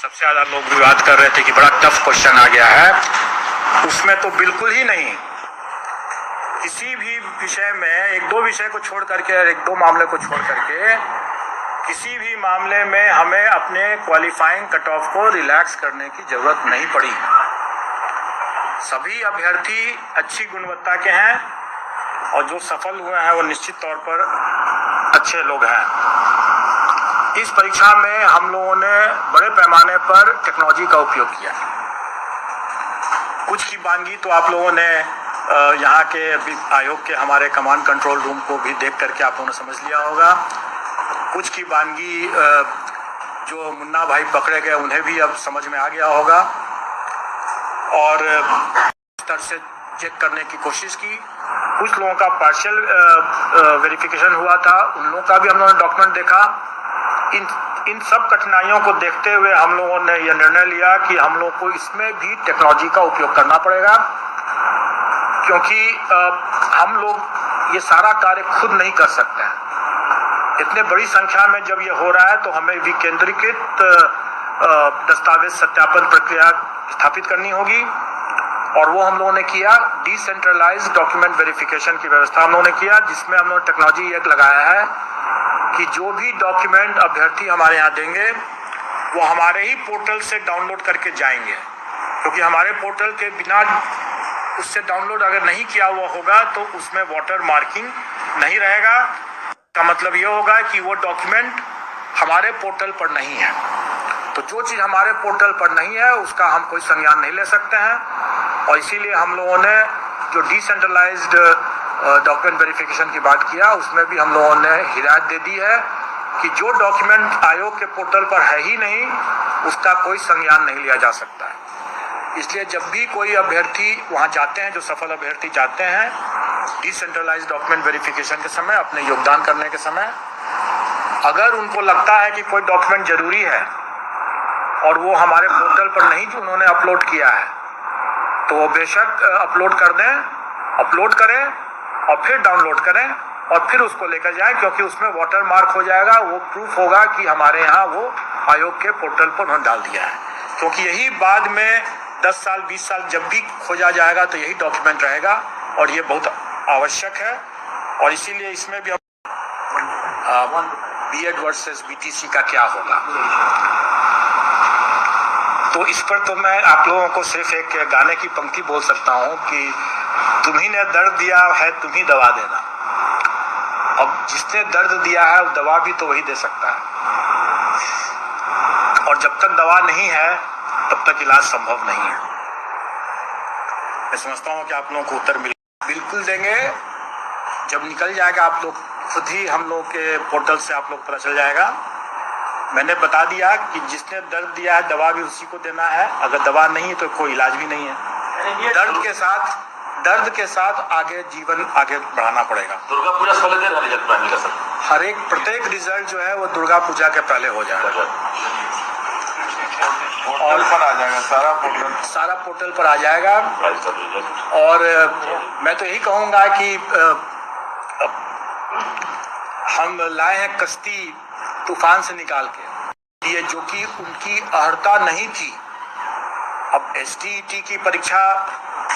सबसे ज़्यादा लोग विवाद कर रहे थे कि बड़ा टफ क्वेश्चन आ गया है, उसमें तो बिल्कुल ही नहीं। किसी भी विषय में एक दो विषय को छोड़ करके, एक दो मामले को छोड़ करके किसी भी मामले में हमें अपने क्वालिफाइंग कट ऑफ को रिलैक्स करने की जरूरत नहीं पड़ी। सभी अभ्यर्थी अच्छी गुणवत्ता के हैं और जो सफल हुए हैं वो निश्चित तौर पर अच्छे लोग हैं। इस परीक्षा में हम लोगों ने बड़े पैमाने पर टेक्नोलॉजी का उपयोग किया। कुछ की बानगी तो आप लोगों ने यहाँ के आयोग के हमारे कमांड कंट्रोल रूम को भी देख करके आप लोगों ने समझ लिया होगा। कुछ की बानगी जो मुन्ना भाई पकड़े गए उन्हें भी अब समझ में आ गया होगा और स्तर से चेक करने की कोशिश की। कुछ लोगों का पार्शियल वेरिफिकेशन हुआ था, उन लोगों का भी हम लोगों ने डॉक्यूमेंट देखा। इन सब कठिनाइयों को देखते हुए हम लोगों ने यह निर्णय लिया कि हम लोग को इसमें भी टेक्नोलॉजी का उपयोग करना पड़ेगा, क्योंकि हम लोग ये सारा कार्य खुद नहीं कर सकते हैं। इतने बड़ी संख्या में जब ये हो रहा है तो हमें विकेंद्रीकृत दस्तावेज सत्यापन प्रक्रिया स्थापित करनी होगी और वो हम लोगों ने किया। डिसेंट्रलाइज्ड डॉक्यूमेंट वेरिफिकेशन की व्यवस्था हम लोगों ने किया, जिसमें हम लोगों ने टेक्नोलॉजी एक लगाया है कि जो भी डॉक्यूमेंट अभ्यर्थी हमारे यहाँ देंगे वो हमारे ही पोर्टल से डाउनलोड करके जाएंगे, क्योंकि हमारे पोर्टल के बिना उससे डाउनलोड अगर नहीं किया हुआ होगा तो उसमें वाटर मार्किंग नहीं रहेगा। का मतलब ये होगा कि वो डॉक्यूमेंट हमारे पोर्टल पर नहीं है। तो जो चीज़ हमारे पोर्टल पर नहीं है उसका हम कोई संज्ञान नहीं ले सकते हैं और इसीलिए हम लोगों ने जो डिसेंट्रलाइज्ड डॉक्यूमेंट वेरिफिकेशन की बात किया उसमें भी हम लोगों ने हिदायत दे दी है कि जो डॉक्यूमेंट आयोग के पोर्टल पर है ही नहीं उसका कोई संज्ञान नहीं लिया जा सकता है। इसलिए जब भी कोई अभ्यर्थी वहाँ जाते हैं, जो सफल अभ्यर्थी जाते हैं डिसेंट्रलाइज्ड डॉक्यूमेंट वेरिफिकेशन के समय, अपने योगदान करने के समय, अगर उनको लगता है कि कोई डॉक्यूमेंट जरूरी है और वो हमारे पोर्टल पर नहीं जो उन्होंने अपलोड किया है तो वो बेशक अपलोड कर दें, अपलोड करें और फिर डाउनलोड करें और फिर उसको लेकर जाएं, क्योंकि उसमें वाटर मार्क हो जाएगा। वो प्रूफ होगा कि हमारे यहाँ वो आयोग के पोर्टल पर उन्होंने डाल दिया है, क्योंकि यही बाद में 10 साल 20 साल जब भी खोजा जाएगा तो यही डॉक्यूमेंट रहेगा और ये बहुत आवश्यक है। और इसीलिए इसमें भी बीएड वर्सेस बीटीसी का क्या होगा, तो इस पर तो मैं आप लोगों को सिर्फ एक गाने की पंक्ति बोल सकता हूँ कि तुम्ही ने दर्द दिया है तुम ही दवा देना। अब जिसने दर्द दिया है वो दवा भी तो वही दे सकता है, और जब तक दवा नहीं है तब तक इलाज संभव नहीं है। मैं समझता हूँ कि आप लोगों को उत्तर बिल्कुल देंगे। जब निकल जाएगा आप लोग खुद ही, हम लोग के पोर्टल से आप लोग पता चल जाएगा। मैंने बता दिया कि जिसने दर्द दिया है दवा भी उसी को देना है, अगर दवा नहीं है तो कोई इलाज भी नहीं है। दर्द के साथ आगे जीवन आगे बढ़ाना पड़ेगा। दुर्गा पूजा से पहले रिजल्ट मिलेगा सर? हर एक प्रत्येक रिजल्ट जो है वो दुर्गा पूजा के पहले हो जाएगा और पर आ जाएगा, सारा पोर्टल पर आ जाएगा। और मैं तो यही कहूँगा कि हम लाए हैं कश्ती तूफान से निकाल के, ये जो कि उनकी अर्हता नहीं थी। अब एसटीईटी की परीक्षा,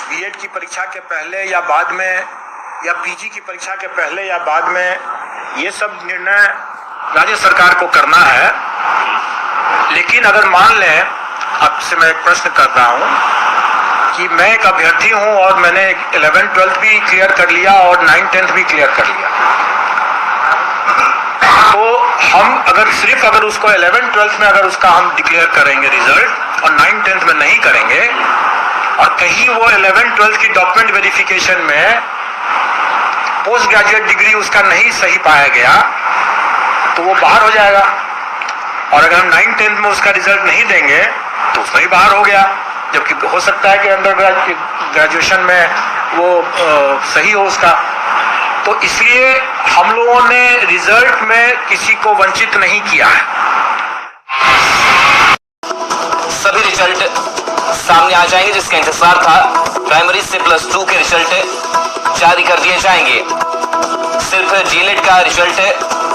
बीएड की परीक्षा के पहले या बाद में, या पीजी की परीक्षा के पहले या बाद में, ये सब निर्णय राज्य सरकार को करना है। लेकिन अगर मान लें, आपसे मैं एक प्रश्न कर रहा हूँ कि मैं एक अभ्यर्थी हूँ और मैंने 11th-12th भी क्लियर कर लिया और 9th-10th भी क्लियर कर लिया, तो हम अगर उसको 11th-12th में अगर उसका हम डिक्लेयर करेंगे रिजल्ट और 9th-10th में नहीं करेंगे और कहीं वो 11th-12th की डॉक्यूमेंट वेरिफिकेशन में पोस्ट ग्रेजुएट डिग्री उसका नहीं सही पाया गया तो वो बाहर हो जाएगा। और अगर हम 9th-10th में उसका रिजल्ट नहीं देंगे तो उसमें ही बाहर हो गया, जबकि हो सकता है कि अंडर ग्रेजुएशन में वो सही हो उसका। तो इसलिए हम लोगों ने रिजल्ट में किसी को वंचित नहीं किया है। सभी रिजल्ट सामने आ जाएंगे जिसका इंतजार था। प्राइमरी से +2 के रिजल्ट जारी कर दिए जाएंगे। सिर्फ डीएलएड का रिजल्ट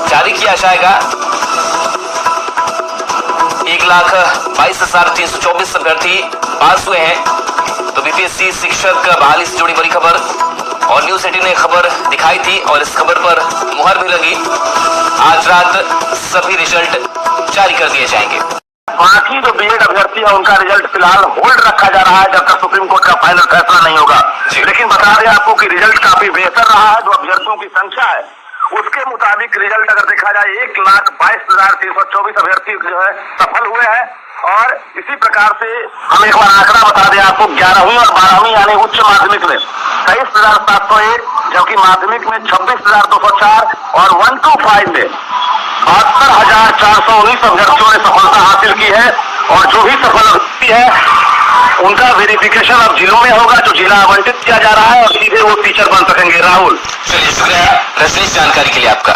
जारी किया जाएगा। 1,22,324 अभ्यर्थी पास हुए हैं। तो बीपीएससी शिक्षक बहाली से जुड़ी बड़ी खबर और न्यूज 18 ने खबर दिखाई थी और इस खबर पर मुहर भी लगी। आज रात सभी रिजल्ट जारी कर दिए जाएंगे। बाकी जो बीएड अभ्यर्थी है उनका रिजल्ट फिलहाल होल्ड रखा जा रहा है जब तक सुप्रीम कोर्ट का फाइनल फैसला नहीं होगा। लेकिन बता दें आपको कि रिजल्ट काफी बेहतर रहा है। जो अभ्यर्थियों की संख्या है उसके मुताबिक रिजल्ट अगर देखा जाए 1,22,324 अभ्यर्थी जो है सफल हुए हैं। और इसी प्रकार से हम एक बार आंकड़ा बता दें आपको, 11वीं और 12वीं यानी उच्च माध्यमिक में 23,701, जबकि माध्यमिक में 26,204 और 1 to 5 में 72,419 अभ्यर्थियों ने सफलता हासिल की है। और जो भी सफल अभ्यर्थी है उनका वेरिफिकेशन अब जिलों में होगा, जो जिला आवंटित किया जा रहा है, और सीधे वो टीचर बन सकेंगे। राहुल, चलिए शुक्रिया रजनीश जानकारी के लिए आपका।